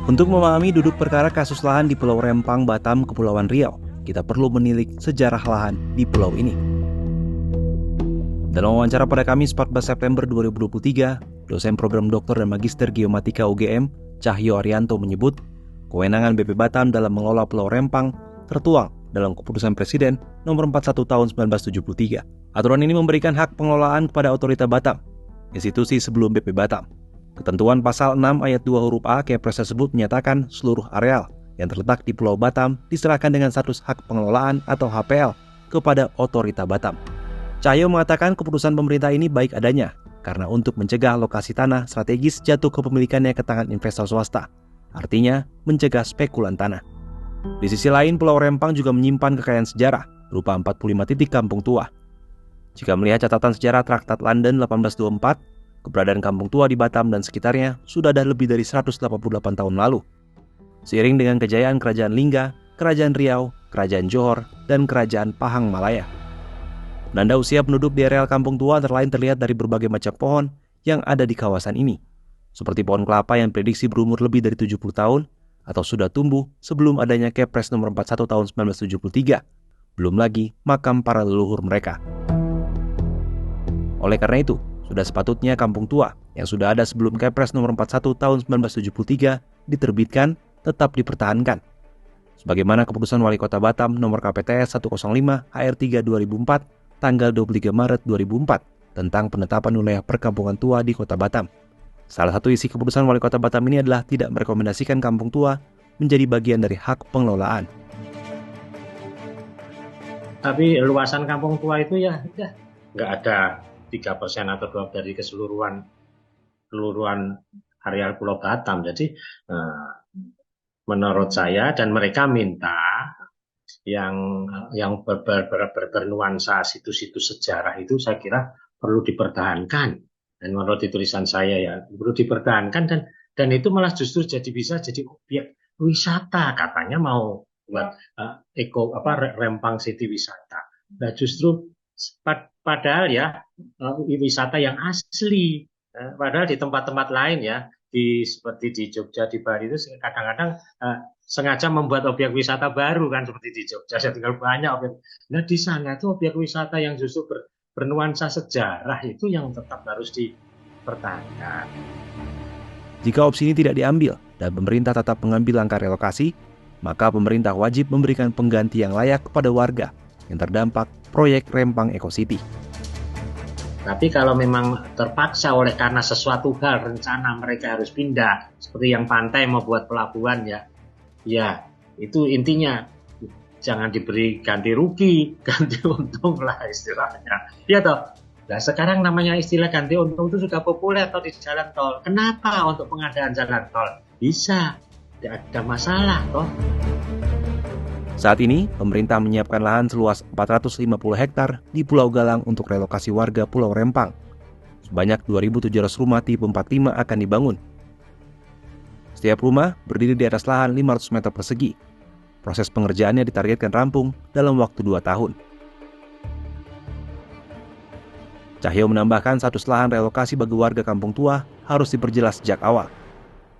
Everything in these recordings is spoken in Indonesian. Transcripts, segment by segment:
Untuk memahami duduk perkara kasus lahan di Pulau Rempang, Batam, Kepulauan Riau, kita perlu menilik sejarah lahan di pulau ini. Dalam wawancara pada Kamis 14 September 2023, dosen program doktor dan magister geomatika UGM, Cahyo Arianto menyebut, kewenangan BP Batam dalam mengelola Pulau Rempang tertuang dalam Keputusan Presiden Nomor 41 Tahun 1973. Aturan ini memberikan hak pengelolaan kepada Otorita Batam, institusi sebelum BP Batam. Ketentuan pasal 6 ayat 2 huruf A Kepres tersebut menyatakan seluruh areal yang terletak di Pulau Batam diserahkan dengan status hak pengelolaan atau HPL kepada Otorita Batam. Cahyo mengatakan keputusan pemerintah ini baik adanya karena untuk mencegah lokasi tanah strategis jatuh kepemilikannya ke tangan investor swasta, artinya mencegah spekulan tanah. Di sisi lain, Pulau Rempang juga menyimpan kekayaan sejarah berupa 45 titik kampung tua. Jika melihat catatan sejarah Traktat London 1824, keberadaan kampung tua di Batam dan sekitarnya sudah ada lebih dari 188 tahun lalu. Seiring dengan kejayaan Kerajaan Lingga, Kerajaan Riau, Kerajaan Johor, dan Kerajaan Pahang Malaya. Penanda usia penduduk di areal kampung tua antara lain terlihat dari berbagai macam pohon yang ada di kawasan ini, seperti pohon kelapa yang prediksi berumur lebih dari 70 tahun atau sudah tumbuh sebelum adanya Kepres Nomor 41 Tahun 1973, belum lagi makam para leluhur mereka. Oleh karena itu, sudah sepatutnya kampung tua yang sudah ada sebelum Kepres Nomor 41 Tahun 1973 diterbitkan tetap dipertahankan. Sebagaimana keputusan Wali Kota Batam Nomor KPTS 105 HR3 2004 tanggal 23 Maret 2004 tentang penetapan wilayah perkampungan tua di Kota Batam. Salah satu isi keputusan Wali Kota Batam ini adalah tidak merekomendasikan kampung tua menjadi bagian dari hak pengelolaan. Tapi luasan kampung tua itu ya nggak ada 3% atau 2% dari keseluruhan areal Pulau Batam. Jadi menurut saya dan mereka minta yang bernuansa situs-situs sejarah itu saya kira perlu dipertahankan. Dan menurut tulisan saya ya perlu dipertahankan dan itu malah justru bisa jadi objek wisata, katanya mau buat Rempang City wisata. Nah justru padahal ya wisata yang asli, padahal di tempat-tempat lain ya seperti di Jogja, di Bali itu kadang-kadang sengaja membuat objek wisata baru kan, seperti di Jogja saya tinggal banyak objek. Nah di sana itu objek wisata yang justru bernuansa sejarah itu yang tetap harus dipertahankan. Jika opsi ini tidak diambil dan pemerintah tetap mengambil langkah relokasi, maka pemerintah wajib memberikan pengganti yang layak kepada warga yang terdampak proyek Rempang Eco City. Tapi kalau memang terpaksa oleh karena sesuatu hal rencana mereka harus pindah, seperti yang pantai mau buat pelabuhan ya itu intinya jangan diberi ganti rugi, ganti untung lah istilahnya. Ya toh. Nah sekarang namanya istilah ganti untung itu sudah populer atau di jalan tol. Kenapa untuk pengadaan jalan tol? Bisa, tidak ada masalah toh. Saat ini, pemerintah menyiapkan lahan seluas 450 hektar di Pulau Galang untuk relokasi warga Pulau Rempang. Sebanyak 2.700 rumah tipe 45 akan dibangun. Setiap rumah berdiri di atas lahan 500 meter persegi. Proses pengerjaannya ditargetkan rampung dalam waktu 2 tahun. Cahyo menambahkan status lahan relokasi bagi warga kampung tua harus diperjelas sejak awal.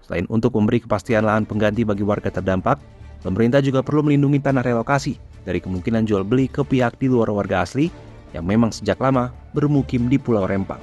Selain untuk memberi kepastian lahan pengganti bagi warga terdampak, pemerintah juga perlu melindungi tanah relokasi dari kemungkinan jual beli ke pihak di luar warga asli yang memang sejak lama bermukim di Pulau Rempang.